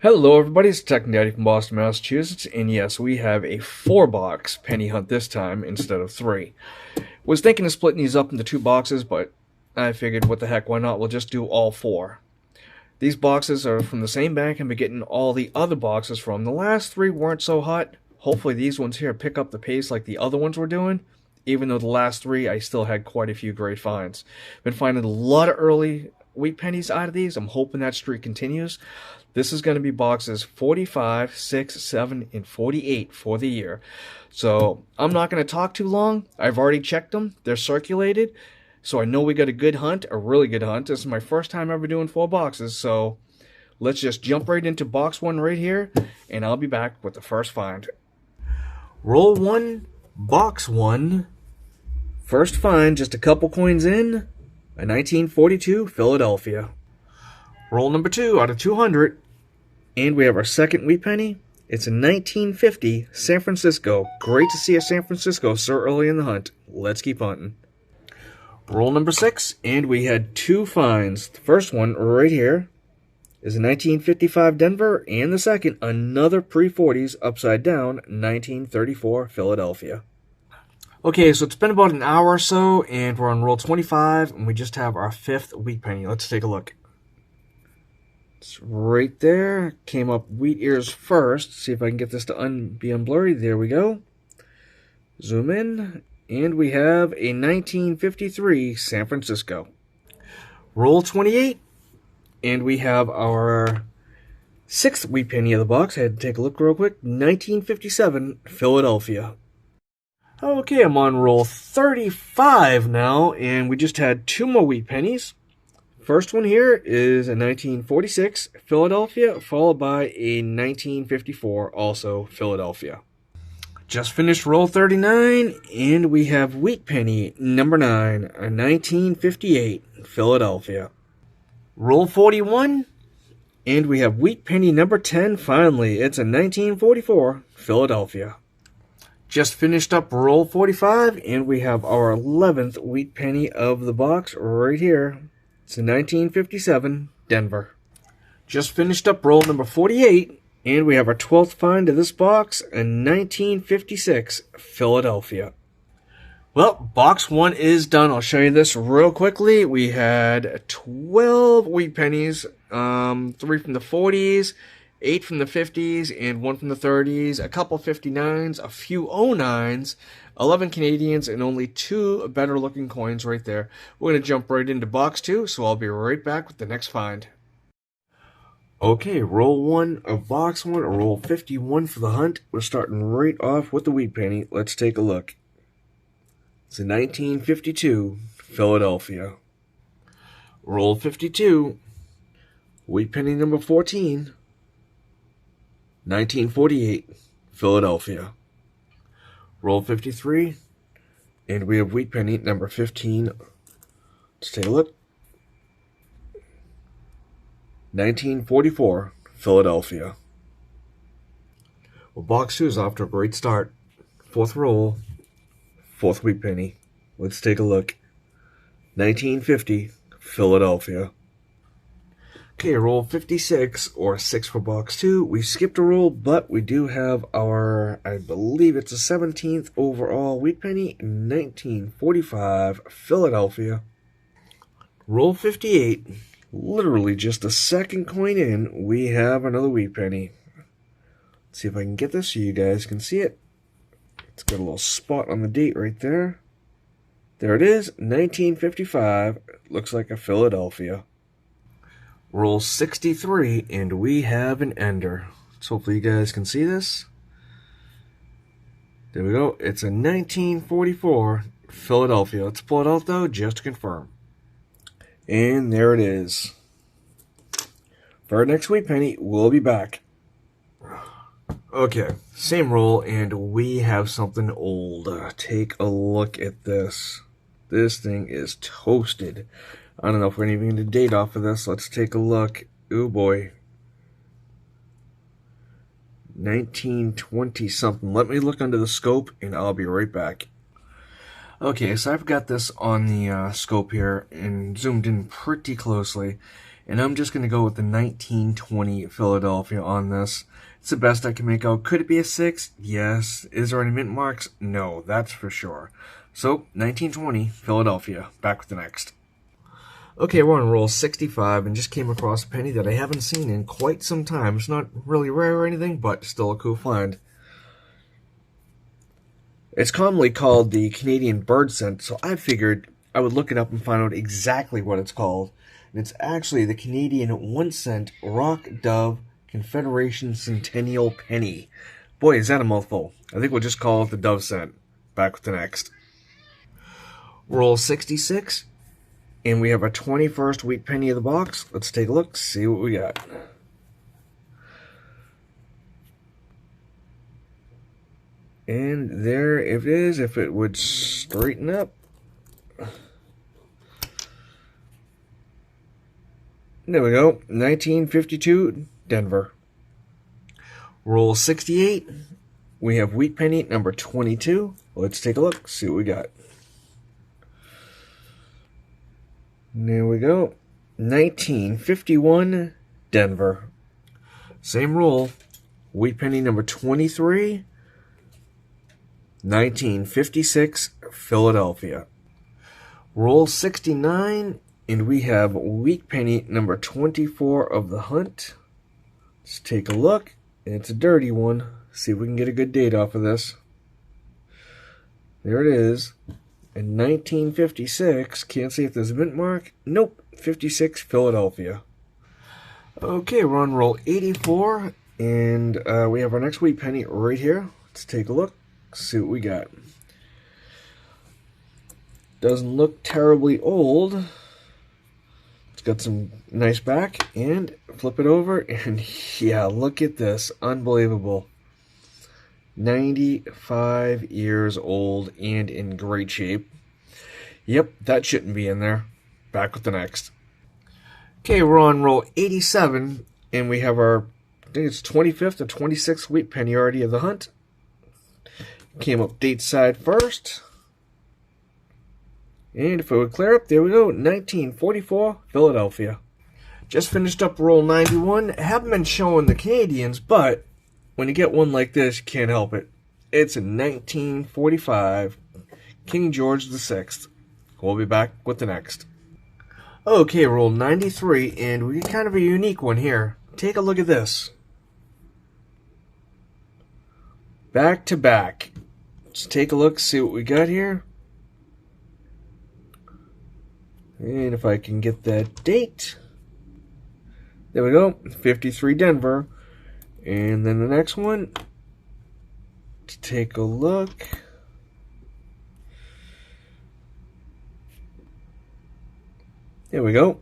Hello everybody, it's Tech Daddy from Boston, Massachusetts, and yes, we have a 4-box penny hunt this time instead of 3. Was thinking of splitting these up into 2 boxes, but I figured what the heck, why not, we'll just do all 4. These boxes are from the same bank I've been getting all the other boxes from. The last 3 weren't so hot. Hopefully these ones here pick up the pace like the other ones were doing, even though the last 3 I still had quite a few great finds. Been finding a lot of early wheat pennies out of these. I'm hoping that streak continues. This is going to be boxes 45, 6, 7, and 48 for the year. So I'm not going to talk too long. I've already checked them. They're circulated. So I know we got a good hunt, a really good hunt. This is my first time ever doing 4 boxes. So let's just jump right into box 1 right here. And I'll be back with the first find. Roll 1, box 1. First find, just a couple coins in. A 1942 Philadelphia. Roll number 2 out of 200. And we have our second wheat penny. It's a 1950 San Francisco. Great to see a San Francisco so early in the hunt. Let's keep hunting. Roll number 6. And we had 2 finds. The first one right here is a 1955 Denver. And the second, another pre-40s upside down 1934 Philadelphia. Okay, so it's been about an hour or so. And we're on roll 25. And we just have our 5th wheat penny. Let's take a look. It's right there. Came up wheat ears first. See if I can get this to be unblurry. There we go. Zoom in. And we have a 1953 San Francisco. Roll 28. And we have our 6th wheat penny of the box. I had to take a look real quick. 1957 Philadelphia. Okay, I'm on roll 35 now. And we just had 2 more wheat pennies. First one here is a 1946 Philadelphia, followed by a 1954, also Philadelphia. Just finished roll 39, and we have wheat penny number 9, a 1958 Philadelphia. Roll 41, and we have wheat penny number 10, finally. It's a 1944 Philadelphia. Just finished up roll 45, and we have our 11th wheat penny of the box right here. It's a 1957 Denver. Just finished up roll number 48, and we have our 12th find of this box, a 1956 Philadelphia. Well, box 1 is done. I'll show you this real quickly. We had 12 wheat pennies, 3 from the 40s, 8 from the 50s, and 1 from the 30s, a couple 59s, a few 09s, 11 Canadians, and only 2 better looking coins right there. We're going to jump right into box 2, so I'll be right back with the next find. Okay, roll 1 of box 1, or roll 51 for the hunt. We're starting right off with the wheat penny. Let's take a look. It's a 1952 Philadelphia. Roll 52. Wheat penny number 14. 1948 Philadelphia. Roll 53, and we have wheat penny number 15. Let's take a look. 1944 Philadelphia. Well, box 2 is off to a great start. 4th roll, 4th wheat penny. Let's take a look. 1950 Philadelphia. Okay, roll 56, or 6 for box 2. We skipped a roll, but we do have our, I believe it's a 17th overall wheat penny, 1945 Philadelphia. Roll 58, literally just the second coin in, we have another wheat penny. Let's see if I can get this so you guys can see it. It's got a little spot on the date right there. There it is, 1955, looks like a Philadelphia. Roll 63, and we have an ender. So hopefully you guys can see this. There we go. It's a 1944 Philadelphia. Let's pull it out, though, just to confirm. And there it is. For our next wheat penny, we'll be back. Okay, same roll, and we have something old. Take a look at this. This thing is toasted. I don't know if we're even going to date off of this. Let's take a look. Oh boy. 1920 something. Let me look under the scope and I'll be right back. Okay, so I've got this on the scope here and zoomed in pretty closely. And I'm just going to go with the 1920 Philadelphia on this. It's the best I can make out. Could it be a 6? Yes. Is there any mint marks? No, that's for sure. So, 1920 Philadelphia. Back with the next. Okay, we're on roll 65 and just came across a penny that I haven't seen in quite some time. It's not really rare or anything, but still a cool find. It's commonly called the Canadian bird cent, so I figured I would look it up and find out exactly what it's called. And it's actually the Canadian 1 cent Rock Dove Confederation Centennial Penny. Boy, is that a mouthful. I think we'll just call it the Dove cent. Back with the next. Roll 66. And we have our 21st wheat penny of the box. Let's take a look, see what we got. And there it is, if it would straighten up. There we go, 1952, Denver. Roll 68. We have wheat penny number 22. Let's take a look, see what we got. There we go. 1951, Denver. Same roll. Wheat penny number 23. 1956, Philadelphia. Roll 69, and we have wheat penny number 24 of the hunt. Let's take a look. It's a dirty one. See if we can get a good date off of this. There it is. In 1956, can't see if there's a mint mark. Nope, 56, Philadelphia. Okay, we're on roll 84, and we have our next wheat penny right here. Let's take a look, see what we got. Doesn't look terribly old. It's got some nice back, and flip it over, and yeah, look at this, unbelievable. 95 years old and in great shape. Yep, that shouldn't be in there. Back with the next. Okay, we're on roll 87, and we have our, I think it's 25th or 26th wheat penny already of the hunt. Came up date side first. And if it would clear up, there we go, 1944, Philadelphia. Just finished up roll 91. Haven't been showing the Canadians, but when you get one like this, you can't help it. It's a 1945 King George VI. We'll be back with the next. Okay, roll 93, and we get kind of a unique one here. Take a look at this. Back to back. Let's take a look, see what we got here. And if I can get that date. There we go, 53 Denver. And then the next one, to take a look. There we go.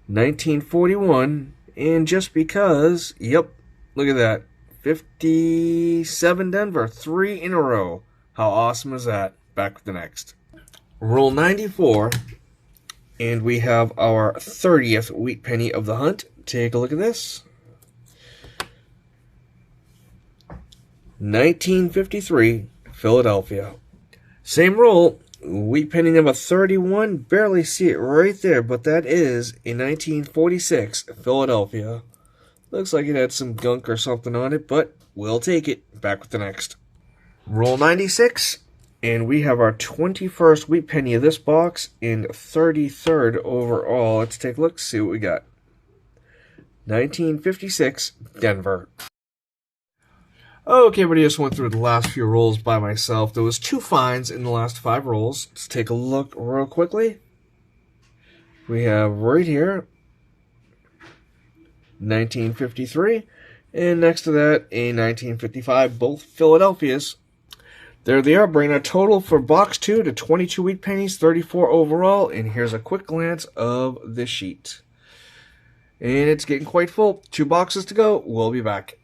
1941. And just because, yep, look at that. 57 Denver, 3 in a row. How awesome is that? Back with the next. Roll 94. And we have our 30th wheat penny of the hunt. Take a look at this. 1953, Philadelphia. Same roll, wheat penny number 31. Barely see it right there, but that is a 1946, Philadelphia. Looks like it had some gunk or something on it, but we'll take it. Back with the next. Roll 96, and we have our 21st wheat penny of this box and 33rd overall. Let's take a look, see what we got. 1956, Denver. Okay, everybody, just went through the last few rolls by myself. There was 2 finds in the last 5 rolls. Let's take a look real quickly. We have right here 1953, and next to that a 1955, both Philadelphias. There they are, bringing a total for box 2 to 22 wheat pennies, 34 overall, and here's a quick glance of the sheet. And it's getting quite full. 2 boxes to go. We'll be back.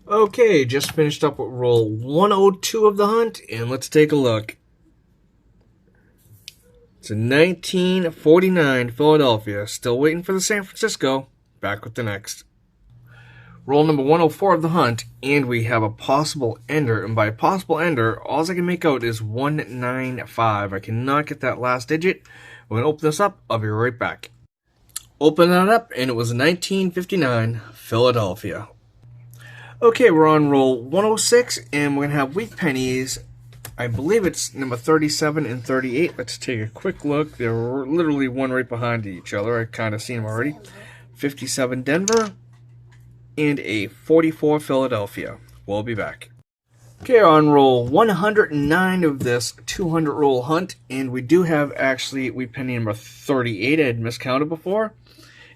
Okay, just finished up with roll 102 of the hunt, and let's take a look. It's a 1949 Philadelphia. Still waiting for the San Francisco. Back with the next. Roll number 104 of the hunt, and we have a possible ender. And by possible ender, all I can make out is 195. I cannot get that last digit. We're going to open this up. I'll be right back. Open that up, and it was 1959 Philadelphia. Okay, we're on roll 106, and we're going to have wheat pennies. I believe it's number 37 and 38. Let's take a quick look. They're literally one right behind each other. I've kind of seen them already. 57 Denver and a 44 Philadelphia. We'll be back. Okay, on roll 109 of this 200 roll hunt, and we do have actually wheat penny number 38. I had miscounted before.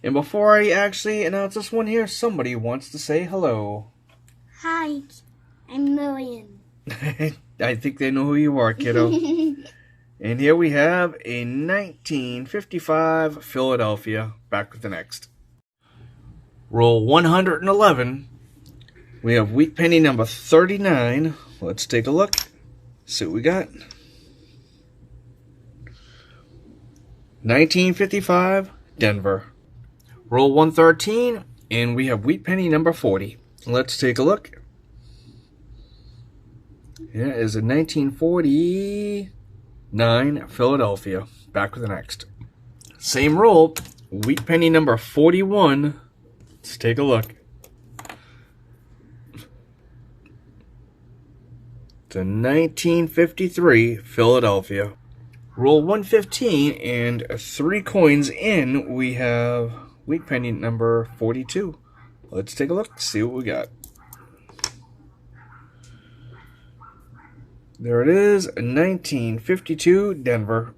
And before I actually announce this one here, somebody wants to say hello. Hi, I'm Lillian. I think they know who you are, kiddo. And here we have a 1955 Philadelphia. Back with the next. Roll 111. We have wheat penny number 39. Let's take a look. See what we got. 1955 Denver. Roll 113, and we have wheat penny number 40. Let's take a look. Yeah, it is a 1949 Philadelphia. Back with the next. Same roll, wheat penny number 41. Let's take a look. It's a 1953 Philadelphia. Roll 115, and 3 coins in, we have wheat penny number 42. Let's take a look, see what we got. There it is, 1952 Denver.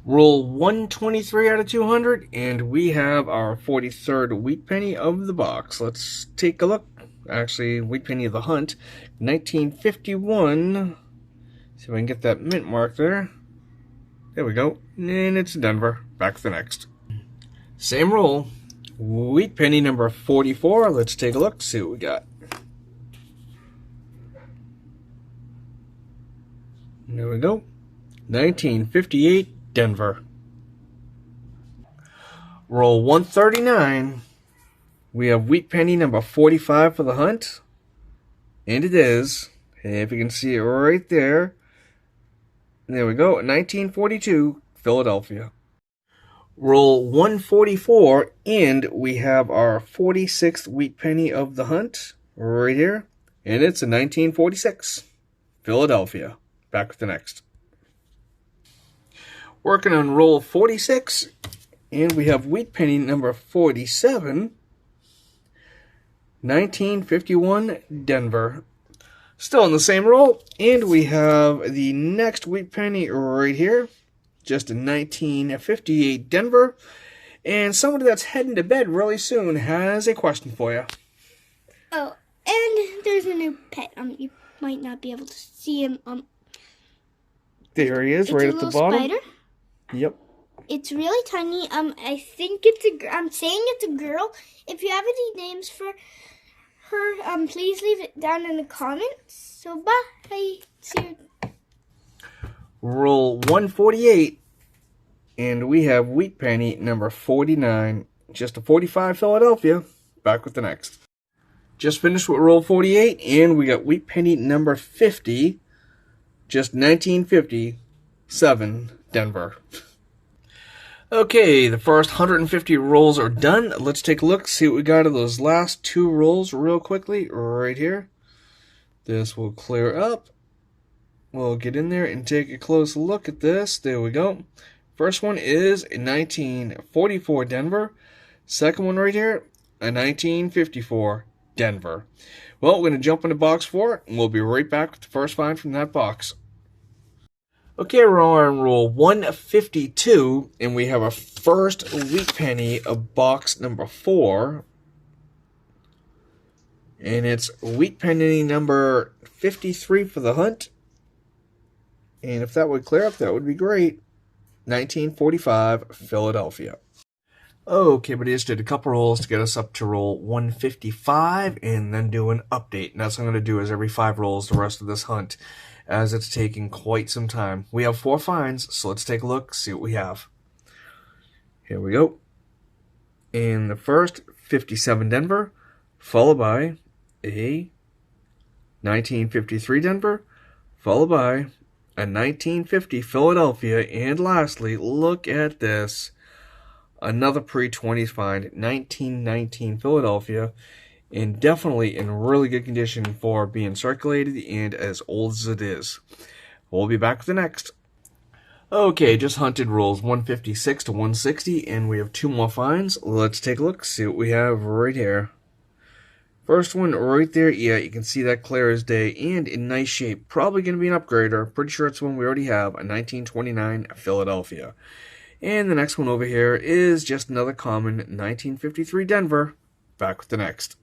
Roll 123 out of 200, and we have our 43rd wheat penny of the box. Let's take a look. Actually, wheat penny of the hunt, 1951. See if I can get that mint mark there. There we go, and it's Denver. Back to the next. Same roll, wheat penny number 44. Let's take a look, see what we got. There we go, 1958 Denver. Roll 139. We have wheat penny number 45 for the hunt. And it is, if you can see it right there. There we go, 1942 Philadelphia. Roll 144, and we have our 46th wheat penny of the hunt right here. And it's a 1946 Philadelphia. Back with the next. Working on roll 46, and we have wheat penny number 47. 1951 Denver. Still in the same roll, and we have the next wheat penny right here. Just a 1958 Denver. And somebody that's heading to bed really soon has a question for you. Oh, and there's a new pet. You might not be able to see him. There he is, it's right a at the little bottom. Spider. Yep. It's really tiny. I think it's I'm saying it's a girl. If you have any names for her, please leave it down in the comments. So bye. See you. Roll 148, and we have wheat penny number 49. Just a 45 Philadelphia. Back with the next. Just finished with roll 48, and we got wheat penny number 50. Just 1957 Denver. Okay, the first 150 rolls are done. Let's take a look, see what we got of those last 2 rolls real quickly, right here. This will clear up. We'll get in there and take a close look at this. There we go. First one is a 1944 Denver. Second one right here, a 1954 Denver. Well, we're going to jump into box 4, and we'll be right back with the first find from that box. Okay, we're on roll 152, and we have our first wheat penny of box number 4. And it's wheat penny number 53 for the hunt. And if that would clear up, that would be great. 1945 Philadelphia. Okay, but I just did a couple rolls to get us up to roll 155 and then do an update. And that's what I'm going to do is every 5 rolls the rest of this hunt, as it's taking quite some time. We have 4 finds, so let's take a look, see what we have. Here we go. In the first, 57 Denver, followed by a 1953 Denver, followed by a 1950 Philadelphia, and lastly, look at this. Another pre-20s find, 1919 Philadelphia, and definitely in really good condition for being circulated and as old as it is. We'll be back with the next. Okay, just hunted rolls 156 to 160, and we have 2 more finds. Let's take a look, see what we have right here. First one right there, yeah, you can see that clear as day and in nice shape. Probably going to be an upgrader. Pretty sure it's one we already have, a 1929 Philadelphia. And the next one over here is just another common 1953 Denver. Back with the next.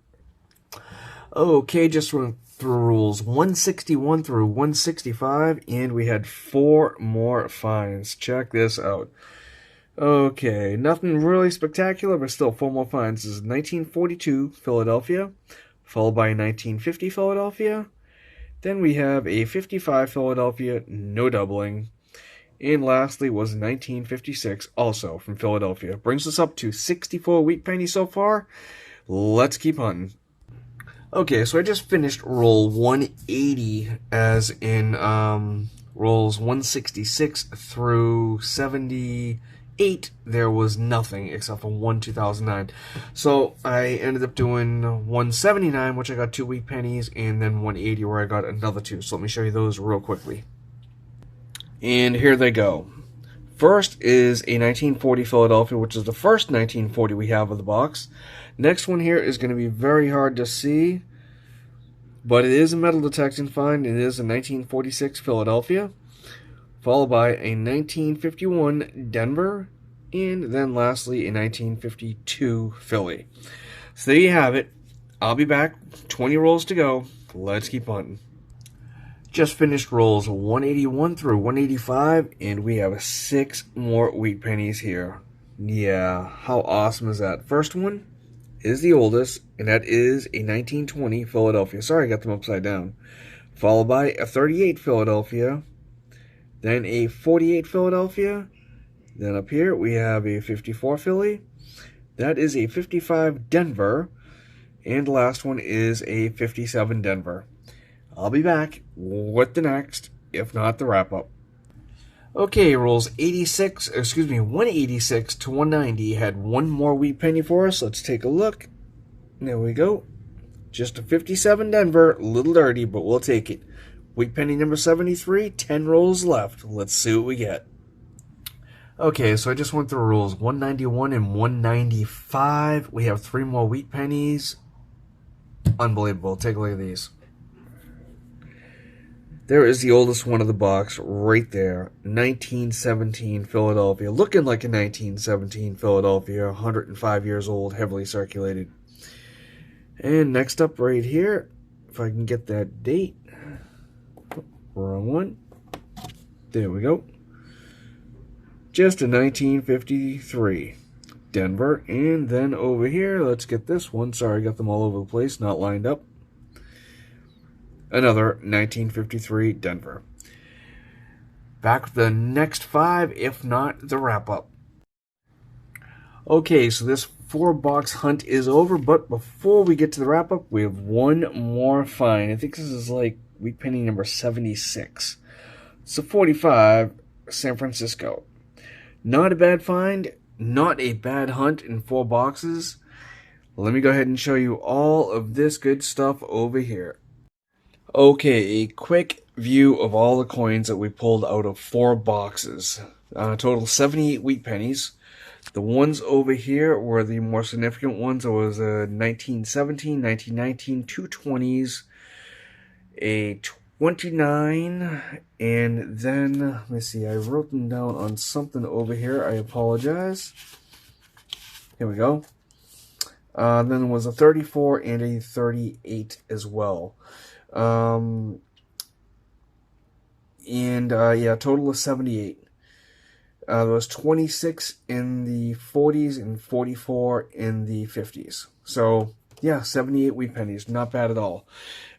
Okay, just went through rules 161 through 165, and we had 4 more finds. Check this out. Okay, nothing really spectacular, but still 4 more finds. This is 1942 Philadelphia, followed by 1950 Philadelphia. Then we have a 55 Philadelphia, no doubling. And lastly was 1956, also from Philadelphia. Brings us up to 64 wheat pennies so far. Let's keep hunting. Okay, so I just finished roll 180, as in rolls 166 through 78. There was nothing except for 2009. So I ended up doing 179, which I got 2 wheat pennies, and then 180, where I got another 2. So let me show you those real quickly. And here they go. First is a 1940 Philadelphia, which is the first 1940 we have of the box. Next one here is going to be very hard to see, but it is a metal detection find. It is a 1946 Philadelphia, followed by a 1951 Denver, and then lastly a 1952 Philly. So there you have it. I'll be back. 20 rolls to go. Let's keep hunting. Just finished rolls 181 through 185, and we have 6 more wheat pennies here. Yeah, how awesome is that? First one is the oldest, and that is a 1920 Philadelphia. Sorry, I got them upside down. Followed by a 38 Philadelphia, then a 48 Philadelphia. Then up here we have a 54 Philly. That is a 55 Denver, and the last one is a 57 Denver. I'll be back with the next, if not the wrap-up. Okay, rolls 186 to 190 had 1 more wheat penny for us. Let's take a look. There we go. Just a 57 Denver, a little dirty, but we'll take it. Wheat penny number 73, 10 rolls left. Let's see what we get. Okay, so I just went through rolls 191 and 195. We have 3 more wheat pennies. Unbelievable. Take a look at these. There is the oldest one of the box right there, 1917 Philadelphia. Looking like a 1917 Philadelphia, 105 years old, heavily circulated. And next up right here, if I can get that date. Wrong one. There we go. Just a 1953 Denver. And then over here, let's get this one. Sorry, I got them all over the place, not lined up. Another 1953 Denver. Back with the next 5, if not the wrap-up. Okay, so this 4-box hunt is over, but before we get to the wrap-up, we have 1 more find. I think this is like wheat penny number 76. It's a 45 San Francisco. Not a bad find, not a bad hunt in 4 boxes. Let me go ahead and show you all of this good stuff over here. Okay, a quick view of all the coins that we pulled out of 4 boxes. Total 78 wheat pennies. The ones over here were the more significant ones. It was a 1917, 1919, 2 20s, a 29, and then, let me see, I wrote them down on something over here. I apologize. Here we go. Then there was a 34 and a 38 as well. Yeah, total of 78. There was 26 in the 40s and 44 in the 50s. So, yeah, 78 wheat pennies. Not bad at all.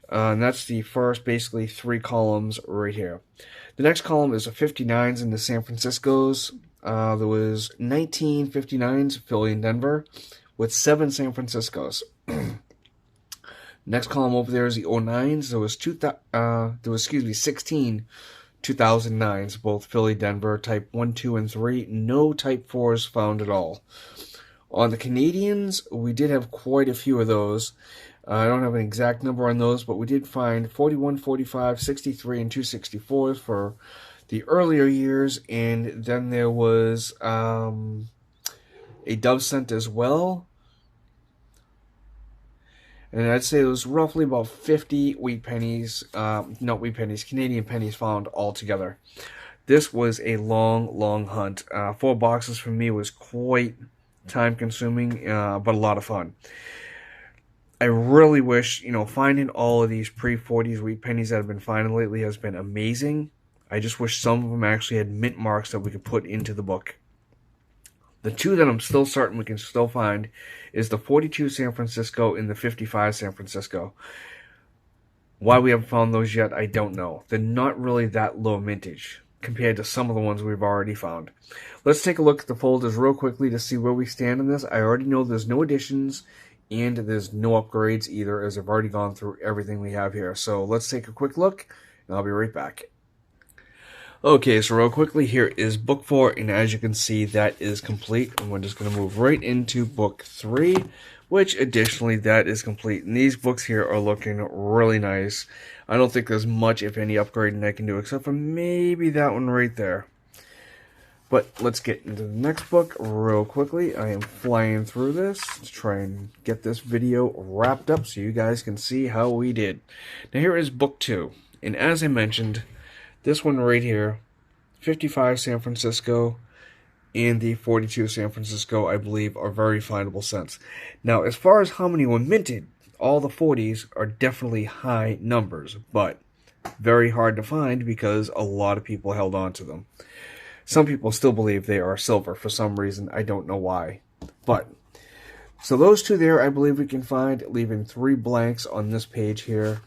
And that's the first, basically, 3 columns right here. The next column is the 59s in the San Franciscos. There was 1959s, Philly and Denver, with 7 San Franciscos. Next column over there is the 09s. There was 16 2009s, both Philly, Denver, type 1, 2, and 3. No type 4s found at all. On the Canadians, we did have quite a few of those. I don't have an exact number on those, but we did find 41, 45, 63, and 264s for the earlier years, and then there was a dove cent as well. And I'd say it was roughly about 50 Canadian pennies found altogether. This was a long hunt. 4 boxes for me was quite time-consuming, but a lot of fun. I really wish, finding all of these pre-40s wheat pennies that have been finding lately has been amazing. I just wish some of them actually had mint marks that we could put into the book. The 2 that I'm still certain we can still find is the 42 San Francisco and the 55 San Francisco. Why we haven't found those yet, I don't know. They're not really that low mintage compared to some of the ones we've already found. Let's take a look at the folders real quickly to see where we stand in this. I already know there's no additions and there's no upgrades either, as I've already gone through everything we have here. So let's take a quick look, and I'll be right back. Okay, so real quickly, here is book 4, and as you can see, that is complete. And we're just going to move right into book 3, which additionally, that is complete. And these books here are looking really nice. I don't think there's much, if any, upgrading I can do, except for maybe that one right there. But let's get into the next book real quickly. I am flying through this to try and get this video wrapped up so you guys can see how we did. Now here is book 2. And as I mentioned, this one right here, 55 San Francisco and the 42 San Francisco, I believe, are very findable cents. Now, as far as how many were minted, all the 40s are definitely high numbers, but very hard to find because a lot of people held on to them. Some people still believe they are silver for some reason. I don't know why. But, so those 2 there, I believe we can find, leaving 3 blanks on this page here.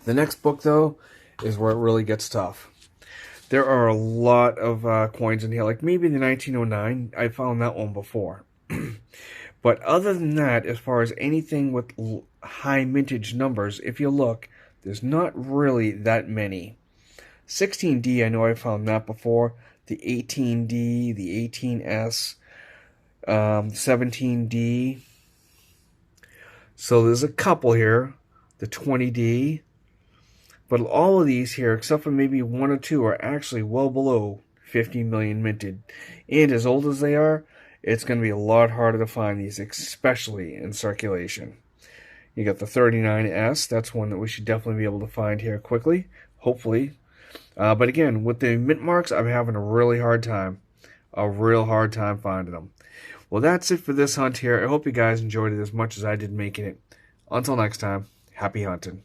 The next book, though, is where it really gets tough. There are a lot of coins in here, like maybe the 1909. I found that one before. But other than that, as far as anything with high mintage numbers, if you look, there's not really that many. 16D, I know I found that before. The 18D, the 18S, 17D. So there's a couple here. The 20D. But all of these here, except for maybe 1 or 2, are actually well below 50 million minted. And as old as they are, it's going to be a lot harder to find these, especially in circulation. You got the 39S. That's one that we should definitely be able to find here quickly, hopefully. But again, with the mint marks, I'm having a really hard time. A real hard time finding them. Well, that's it for this hunt here. I hope you guys enjoyed it as much as I did making it. Until next time, happy hunting.